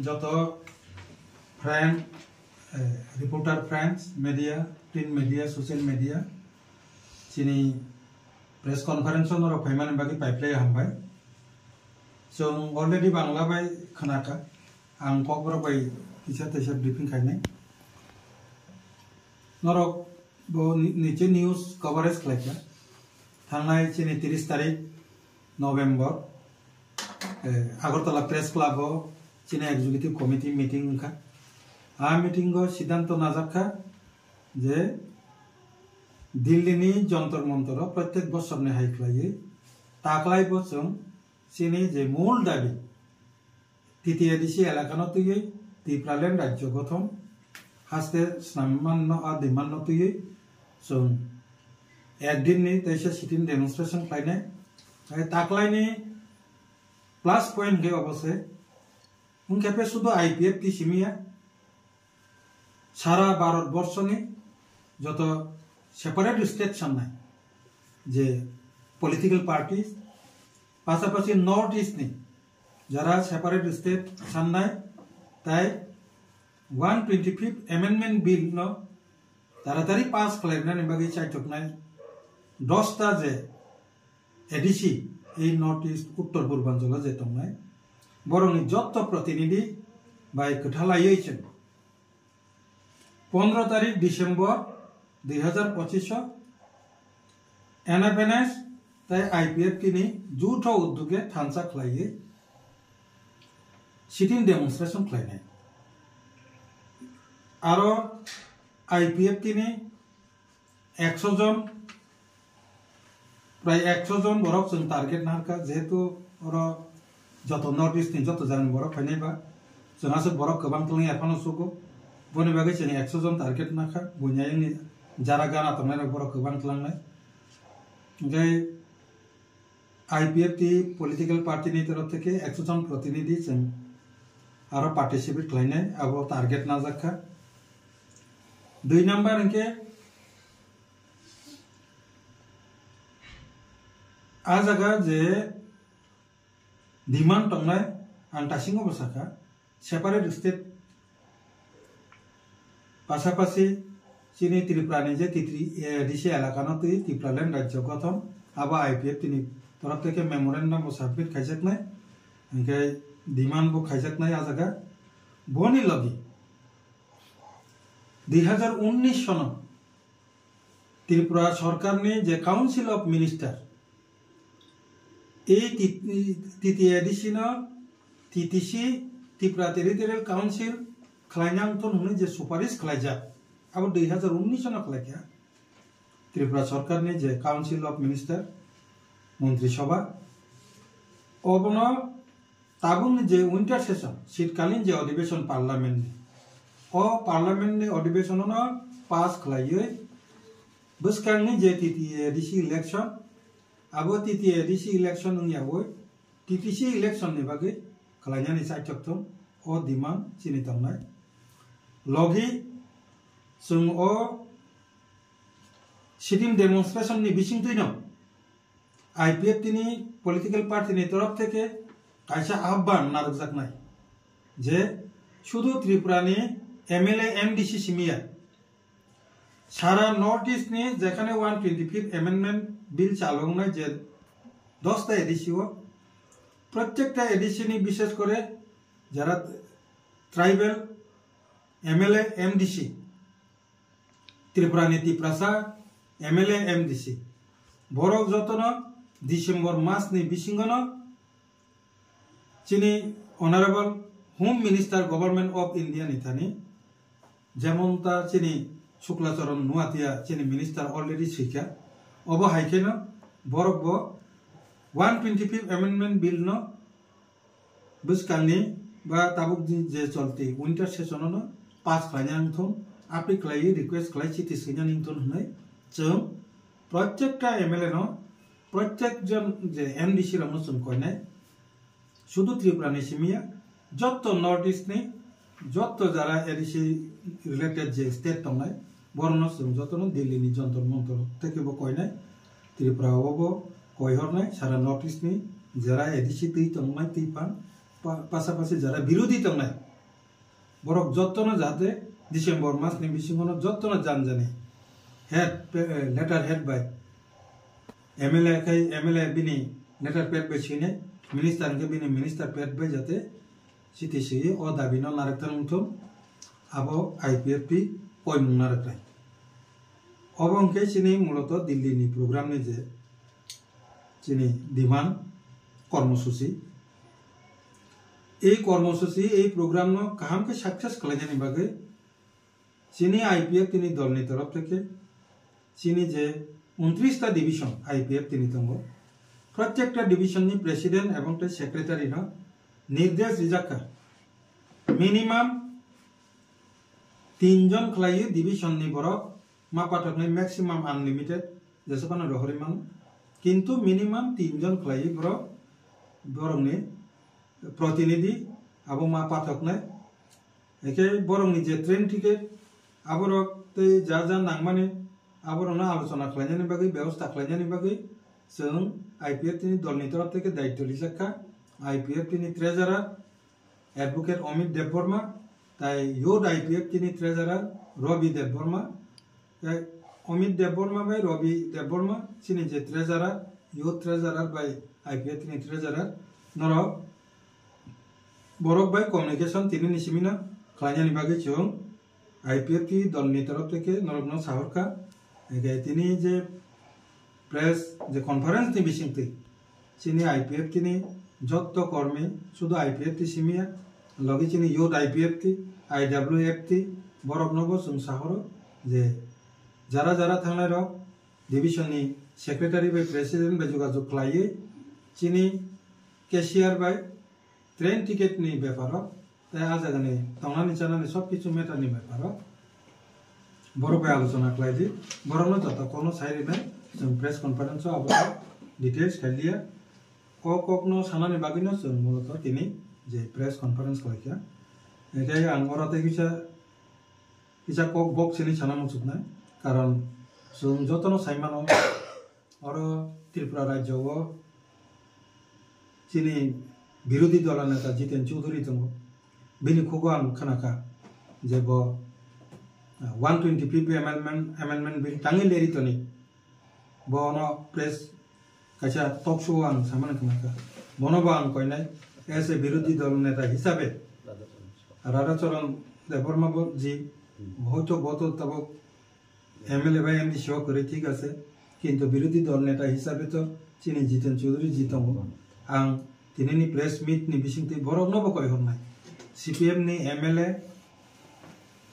যত friend reporter friends media print media social media चिनी press conference और फैमाने बाकी पाइपलाइन हमबाय जों अलरेडी बांग्ला बाय खोनाका आं कबर बाय किसा तैसा ब्रीफिंग खायनाय नरक बो नीचे न्यूज कवरेज खालायका थांनाय चिनी 30 तारिख नवेम्बर आगरतला प्रेस क्लब चिनी एग्जीक्यूटिव कमिटी मीटिंग का आ मीटिंग सिद्धांत नाजाखा जे दिल्ली जंतर मंतर प्रत्येक बच्चर ने हाइख्लाये ताकलाय बच्चों चिनी जे मूल दाबी तृतीय दिशी एलाकानो तुये त्रिपुरालैंड राज्य गठन हास्ते सामान्य दिमान्य तुये जों एक दिन नि तैसे सिटिन डेमोन्स्ट्रेशन खालायनाय ताकलायनि प्लस पॉइंट के अवश्य उनके शुद्ध आईपीएफ की सीमिया सारा भारतवर्ष जो सेपारेट स्टेट सामने जे पलिटिकल पार्टी पाशापाशी नॉर्थ ईस्ट जरा सेपारेट स्टेट सामने ताई 125 एमेंडमेंट बिल न तारातारी पास खालामनानै बागै चाइथकनाय 10टा जे एडिसी ए नॉर्थ ईस्ट उत्तर पूर्वांचल जे दंनाय बरंनि जत्त प्रतिनिधि बाय खोथालायै 15 तारीख डिसेम्बर 2025 एनएफएनएस ताई आईपीएफ की जूथ उद्योगे थानसा खलाये सिटिंग डेमोन्स्ट्रेशन खलायनाय आरो आईपीएफ की 100 जन प्राय 100 जन बरक जों टार्गेट नारका जेहेतु और जत नॉर्थ ईस्ट नि जत जान बरक फायनायबा जोंहासो बरक गोबां तलनि एरफानो सुगो बनि बागै जों 100 जन टार्गेट नाखा बुनियानि जारा गाना तंनाय बरक गोबां तलांनाय ओमफ्राय आईपीएफ की पॉलिटिकल पार्टी नि तरफ থেকে 100 जन प्रतिनिधि जों आरो पार्टिसिपेट खालायनाय आबो टार्गेट नाजाखा 2 नम्बर इनके आ जगह जे डिमांड तंनाय आं दासिमबो बसाखा सेपारेट स्टेट पाशापाशी चिनी त्रिपुरानि जे दिशी एलाकानो त्रिपुरालैंड राज्य गठन आबा आईपीएफ तिनि तरफ থেকে मेमोरेंडम सबमिट खायजाकनाय ओमफ्राय डिमांड बो खायजाकनाय आ जगह बनि लगी 2019 सन त्रिपुरा सरकार ने जे काउंसिल ऑफ मिनिस्टर तृतीय edition TTC Tripura territorial council खालायनांगथन होनो जे सुपारिश खालायजा अब 2019 सन खालायखा त्रिपुरा सरकार ने जे काउंसिल ऑफ मिनिस्टर मंत्री सभा अबनो ताबुं जे विंटर सेशन शीतकालीन जे अधिवेशन पार्लियामेंट पार्लियामेंट ने अधिवेशन पास खालायै बसखांनि जे तृतीय एडिसी इलेक्शन अब तृतीय एडिसी इलेक्शन यावो टीटीसी इलेक्शन नि बागै खालायनानै साइथकथन ओ डिमांड चिनि तंनाय लगी जों ओ सिटिंग डेमोन्स्ट्रेशन नि बिसिंतैनो आईपीएफ तिनि पलिटिकल पार्टी नि तरफ থেকে कायसा आह्वान नारजाकनाय जे शुद्ध त्रिपुरानि एमएलए एमडीसी सिमिया सारा नॉर्थ ईस्ट नि जेखाने 125 एमेंडमेंट बिल चालुनाय जे 10टा एडिसी प्रत्येकटा एडिसी नि विशेष करे जरा ट्राइबल एमएलए एमडीसी त्रिपुरा त्रिपुरासा एमएलए एमडीसी बरक जतन डिसेम्बर मास नि बिसिंगन चिनी honourable home minister government of India निथानी जेमनता चिनी शुक्लाचरण नुआतिया चिनी मिनिस्टर ऑलरेडी सिखा अब हाइकेन बरक 125 एमेंडमेंट बिल न बसकांनि बा ताबुक जे चलती विंटर सेशन न पास खालायनांगथन आपि खालायै रिक्वेस्ट खालाय चिठी सैनांगथन होननाय जों प्रत्येकटा एमएलए न प्रत्येक जन जे एमडीसी रनो जों कयनाय शुद्ध त्रिपुरानि सिमिया जत्त नॉर्थ ईस्ट नि जत्त जरा एडिसी रिलेटेड जे स्टेट दंनाय बरनो जों जतन दिल्ली नि जंतर मंतर थेकेबो कयनाय त्रिपुरायावबो कयहरनाय सारा नॉर्थ ईस्ट नि जरा एडिसी दै दंनाय दैफां পাশাপাশি যারা বিরোধী তংনাই বরক যত্ন যাতে ডিসেম্বর মাস नि बिसिङावनो যত্ন জানজানি head letter head by MLA बिनि लेटार पेड बाय सिने मिनिस्टार के बिनि मिनिस्टार पेड बाय जाते सिटी सिए ओ दाबिनो नारकथान मुथुम आबो आईपीएफपी पय मुं नारकथाय अबंके सिनि मूलत दिल्ली नि प्रोग्राम नि जे सिनि डिमांड कर्मसूची এই কর্মসূচি এই প্রোগ্রাম নো কাহামকে সাকসেস খালাইনানি বাগে চিনি আইপিএফ তিনি দলনি তরফ থেকে চিনি যে 29টা ডিভিশন আইপিএফ তিনি দङ প্রত্যেকটা ডিভিশন नि প্রেসিডেন্ট এবং তে সেক্রেটারি ন নির্দেশ দিজাকা মিনিমাম 3 জন খালাই ডিভিশন नि বরক মা পাঠকনি ম্যাক্সিমাম আনলিমিটেড যেসবান রহরিমান কিন্তু মিনিমাম 3 জন খালাই বরংনি प्रतिनिधि अब मा पाठक ने एके बरंनि जे ट्रेन टिकेट आबरक ते जा नांगमाने आबरना आलोचना खालायनायनि बागै व्यवस्था खालायनायनि बागै जों आईपीएफ नि दलनि तरफ থেকে दायित्व लिजाखा आईपीएफ नि ट्रेजारार एडवोकेट अमित देबबर्मा ताई योड आईपीएफ नि ट्रेजारार रवि देबबर्मा अमित देबबर्मा बाय रवि देबबर्मा चिनि जे ट्रेजारार योड ट्रेजारार बाय आईपीएफ नि ट्रेजारार नर बरक बाय कम्युनिकेशन তিনি নিসিমিনা খালাইনানি বাগে जों आईपीएफ की दल नि तरफ থেকে नरकनो साहरका एगे তিনি যে প্রেস যে কনফারেন্স नि बिसिंगति চিনি आईपीएफ তিনি যত কর্মী শুধু आईपीएफ তি সিমিয়া লগি চিনি योड आईपीएफ তি आईडब्ल्यूएफ তি बरक नबो जों साहर जे যারা যারা थांनाय र डिविजन नि सेक्रेटारि बाय प्रेसिडेंट बाय जोगाजोग खालायो चिनि कैशियर बाय ट्रेन टिकेट नि बेपार आजागानि तंनानि जानानि सब किछु मेटार नि बेपार बरक बाय आलोचना खालायदि बरकनो जत कोनो साइरिना जों प्रेस कन्फारेन्स आव डिटेल्स खालिया ककनो सानानि बागैनो जों मूलत तिनि जे प्रेस कन्फारेन्स खालायखा एखाय आं अराते किसा कक बक्सनि साना मुसुकना कारण जों जतनो साइमानो आरो त्रिपुरा राज्यआव चिनि विरोधी दल नेता जितेन चौधरी दङ बिनि खुगो आं खोनाखा जे 125 एमेंडमेंट बिल तांगि लेरितनि बनो प्रेस काचा टॉक शो आं सामान खोनाखा बनोबा आं कयनाय एस ए विरोधी दल नेता हिसाबे राधाचरण देबबर्मा जी हयतो गत तब एमएलए बाय एमडी शो करे ठीक আছে কিন্তু বিরোধী দল নেতা হিসাবে তো চিনি জিতেন চৌধুরী জি दङ आं दिनैनि प्रेस मीट नि बिसिंति बरक नबो कय हरनाय सीपीएम नि एमएलए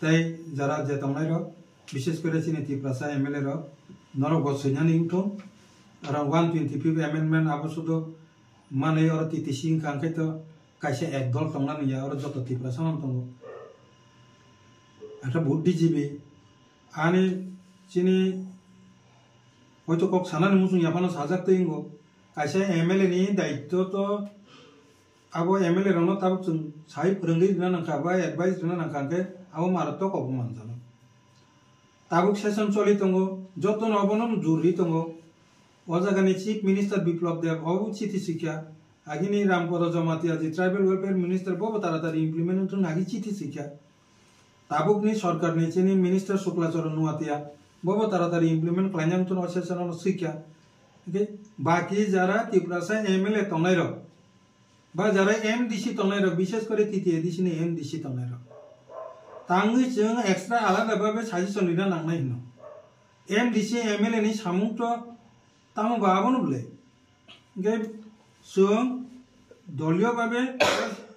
ताई जरा जे तंनाय र विशेष करे चिनि तिप्रासा एमएलए र नरक बसैनानि उठो अराउंड 125 एमेंडमेंट आबसुदो माने और टीटीसी खांखै तो कायसे एक दल तंनानि या और जत तिप्रासा नाम दङ आता बुद्धिजीवी आनि चिनि हयतो कक सानानि मुसुं याफानो साजाकते इंगो कायसे एमएलए नि दायित्व तो अब एमएलए रनो तब जों साइ फोरोंगिरि दिना नांखा बा एडभाइस दिना नांखाके अब मारत कब मानजानो ताबुक सेशन चलि दङ जतन अबनो जुरि दङ अजागानि चीफ मिनिस्टर बिप्लब देव अब चिठी सिखा आगिनि रामपद जमातिया जी ट्राइबल वेलफेयर मिनिस्टर बबो तारातारि इम्प्लिमेंट नागि चिठी सिखा ताबुकनि सरकारनि चिनि मिनिस्टर शुक्लाचरण नुवातिया बबो तारातारि इम्प्लिमेंट खालायनांगथन असेसन सिखा बाकी जरा तिप्रासा एमएलए तंनाय र बा जरा एमडीसी तंनाय र विशेष करे तृतीय एडिसी नि एमडीसी तंनाय र तांगि जों एक्सट्रा आलादा भाबे साजेसन लिरना नांनाय हिनो एमडीसी एमएलए नि सामुं तो तामु बाबनो बले गे जों दलिय भाबे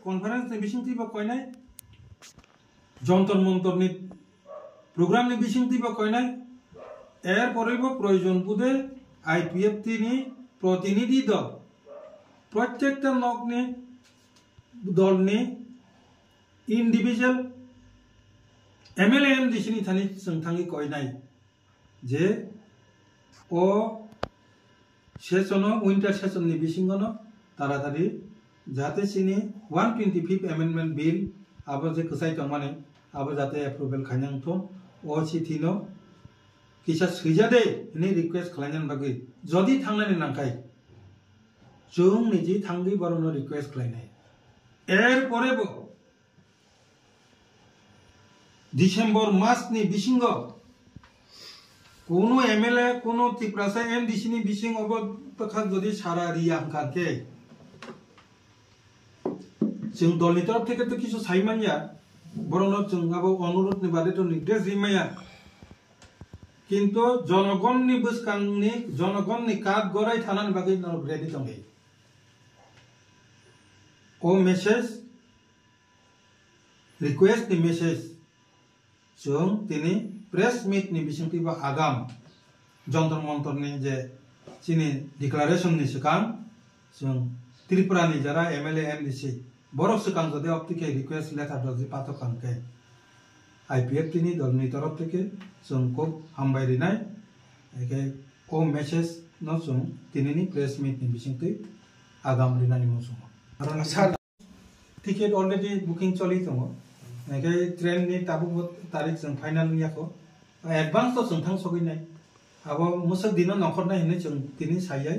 कन्फारेन्स नि बिसिंति बा कयनाय जंतर मंतर नि प्रोग्राम नि बिसिंति बा कयनाय एर परेबो प्रयोजन बुदे आईपीएफ तिनी प्रतिनिधि दल प्रत्येकटा नगनि दलनि इंडिविजुअल एमएलए एमडीसी नि थानि जों थांगि कयनाय जे ओ सेशन विंटर सेशन नि बिसिंगनो तारातारि जाते सिनि 125 एमेंडमेंट बिल आबो जे खसाय तंमाने आबो जाते एप्रुवेल खायनांथो ओ सिथिनो किसा सैजादे नि रिक्वेस्ट खालायनान बागै जदि थांनानै नांखाय जों निजि थांगि बरनो रिक्वेस्ट खालायनाय এরপরে ডিসেম্বর মাস নি বিসিঙ্গ কোনো এমএলএ কোনো ত্রিপুরাসা এমডিসি নি বিসিং অবতখা যদি সারা রিয়াম কাকে जों दलनि तरफ থেকে তো কিছু সাইমানিয়া বরং जों আবো অনুরোধনি বাদে তো নির্দেশ দিমায়া কিন্তু জনগণনি বুসকাংনি জনগণনি কাট গড়াই থানানি বাকি রেডি দंगे ও মেসেজ रिक्वेस्ट नि मेसेज जों तिनी प्रेस मीट नि बिसिंति बा आगाम जंतर मंतर नि जे चिनि डिक्लारेशन नि सिगां जों त्रिपुरा नि जरा एमएलए एमडीसी बरफ सिगां जदि अपटिके रिक्वेस्ट लेटार दजि पाथकांके आईपीएफ तिनी दलनि तरफ থেকে जों খুব हामबायरिनाय एके ओ मेसेज न जों तिनिनि प्रेस मीट नि बिसिंति आगाम रिनानि मोसुं आरो सार टिकेट अलरेडी बुकिं चलि दङ एके ट्रेन नि ताबु तारिख जों फाइनल याखौ एडवांस तो जों थां सगैनाय आबो मुसक दिन नखरनाय हिने जों तिनि सायै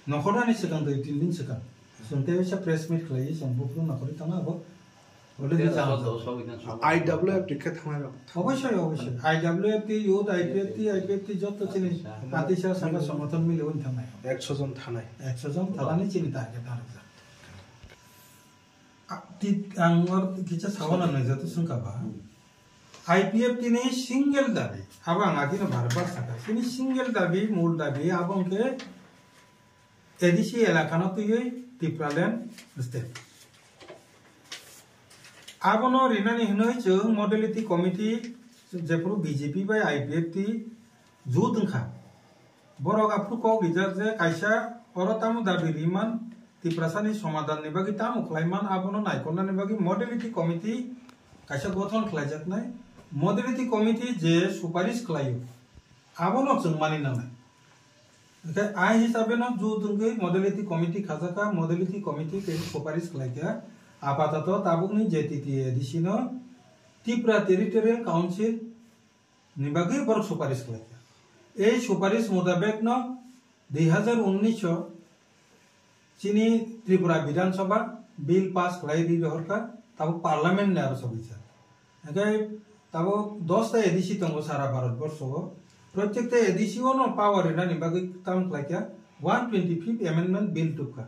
नखरनानि सिगां दै दिननि सिगां जों तेबेसा प्रेस मीट खालायो जों बुकु नखरि थाङा आबो अलरेडी आईडब्ल्यूएफ टिकेट थाङा अवश्य अवश्य आईडब्ल्यूएफ ति युथ आईपीएफ ति जत चिनि पार्टीसा संग संगठन मिले उन थांनाय 100 जन थानानै चिनि टारगेट आरो आंवर किछा सावना नै जातो संकाबा आईपीएफ तिनि सिंगल दाबी अब आं आगिनो भारतवर्ष साका तिनि सिंगल दाबी मूल दाबी आबंके एडीसी एलाकानो तुयै त्रिपुरालैंड स्टेट आबनो रिनानि हनै जों मडेलिटी कमिटी जेफोर बीजेपी बाय आईपीएफ ति जुदंखा बरगा फुको गिजार जे कायसा अरतामु दाबी रिमान त्रिपुरासानि समाधान नि बागि तामु खलायमान आबनो नायखनानि बागि मडेलिटी कमिटी कायसा गठन खलायजाकनाय मडेलिटी कमिटी जे सुपारिश खलायो आबनो जों मानिनांनाय ओके आइ हिसाबै न जुदंगै मडेलिटी कमिटी खाजाका मडेलिटी कमिटी के सुपारिश खलायका आपातत ताबुकनि जेटीटी एडिसिनो त्रिपुरा टेरिटोरियल काउंसिल निबागै बर सुपारिश खलायका ए सुपारिश मुताबिक न 2019 चिनी त्रिपुरा विधानसभा बिल पास खलायरि रहरका ताबो पार्लियामेंट ने आरो सबिसा एके ताबो 10 ता एडिसी दंगो सारा भारतवर्ष प्रत्येक ता एडिसी न पावर रिनानि बागै ताम खलायका 125th अमेंडमेंट बिल टुका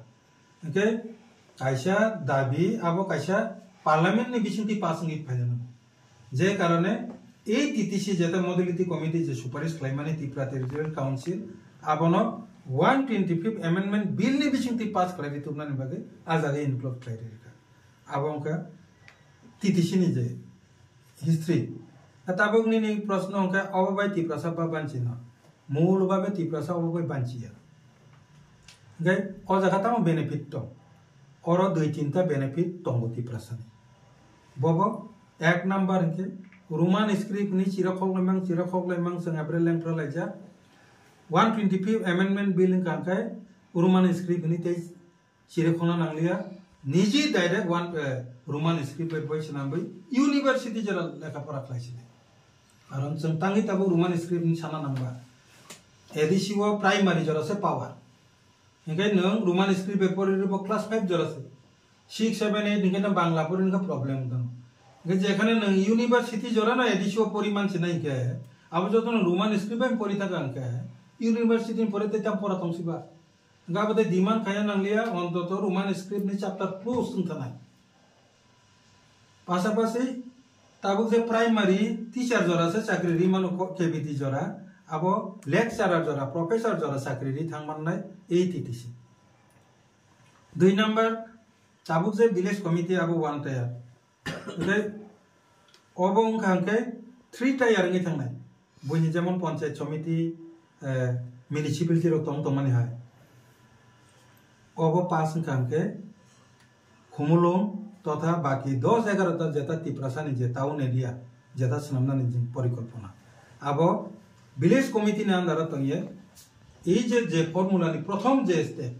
एके कायसा दाबी आबो कायसा पार्लियामेंट नि बिसिंति पासिंग फायना जे कारणे ए टीटीसी जेता मॉडलिटी कमिटी जे सुपारिश खलायमानि त्रिपुरा टेरिटोरियल काउंसिल आबनो 125th अमेंडमेंट बिल नि बिसिंति पास खलायरि तुमनानि बागै आजागे इनक्लुड खलायरिका आबंका टीटीसी नि जे हिस्ट्री ताबुकनि नि प्रश्न अंका अबबाय त्रिपुरासा बा बानचिना मूल भाबे त्रिपुरासा अबबाय बानचिया गाय अजाखाताम बेनिफिट दं और 2-3 बेनिफिट दंगो त्रिपुरासानि बबो एक नंबर के रोमान स्क्रिप्ट नि चिराखगलायमां जों एप्रिल लेंफ्रा लायजा 125th अमेंडमेंट बिल कांखाय रोमान स्क्रिप्ट नि ते चिराखना नांलिया निजी direct one Roman script by सनाबै यूनिवर्सिटी जरा लेखा परा खालायसिले कारण जों तांगि ताबो रोमान स्क्रिप्ट नि साना नांबा एडिसिव प्राइमारि जरासे पावर इनके नों रोमान स्क्रिप्ट पेपर रिबो क्लास 5 जरासे 6 7 8 इनके ना बांग्ला पर इनका प्रॉब्लम दं इनके जेखाने नों यूनिवर्सिटी जरा ना एडिसिव परिमाण से नहीं के अब जो तो रोमान स्क्रिप्ट में परि थाका के यूनिवर्सिटी परे ते ता परा तंसिबा गाबते डिमांड खाया नांलिया अन्तत रोमान स्क्रिप्ट नि चैप्टर 2 सुंथनाय पासापासि ताबुक जे प्राइमारि टीचर जरासे चाकरि रिमानो केबिटी जरा अब लेक्चरार जरा प्रोफेसर जरा चाकरि थांमाननाय ए टीटीसी 2 नंबर ताबुक जे विलेज कमिटी अब 1 टायर ओके अबं खांके 3 टायर नि थांनाय बयनि जेमन पंचायत समिति म्युनिसिपालिटी रो तंगमानि हाय अब पास खांके खुमुलुं तथा बाकी 10-11 जेता त्रिपुरासानि जे टाउन एरिया जेता सनामनानि जे परिकल्पना अब विलेज कमिटी ने अंदर तंगे ए जे फॉर्मूला नि प्रथम जे स्टेप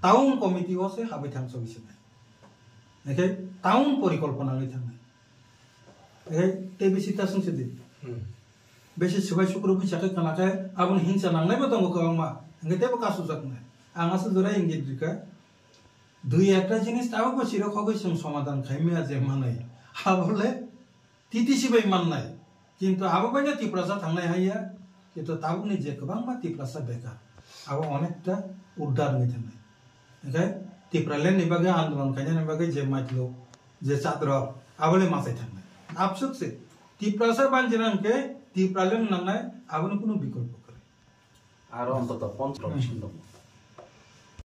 टाउन कमिटी से हाबि थां सबिसने एके टाउन परिकल्पना नि थांनाय ए ते बिसिता संसदि बेसे सबाय शुक्र बिसाके खानाके आबुन हिंसा नांनायबो दंगो गोबांमा एंगे तेबो कासु जाकनाय आंगासो जरा इंगित दिका দুই একটা জিনিস তাও को सिरो खगै जों समाधान खायमिया जे मानै आबले टिटिसि बाय माननाय किन्तु आबो बायना तिप्रासा थांनाय हाया किन्तु ताबुनि जे गोबां मा तिप्रासा बेकार आबो अनेकटा उद्धार होय थानाय ओंखाय तिप्रालेन नि बागै आन्दोलन खायनाय बागै जे माइलो जे छात्र आबले मासाय थांनाय आफसोस से तिप्रासा बानजिनांके तिप्रालेन नांनाय आबोनि कोनो बिकल्प करे आरो अन्तत 15%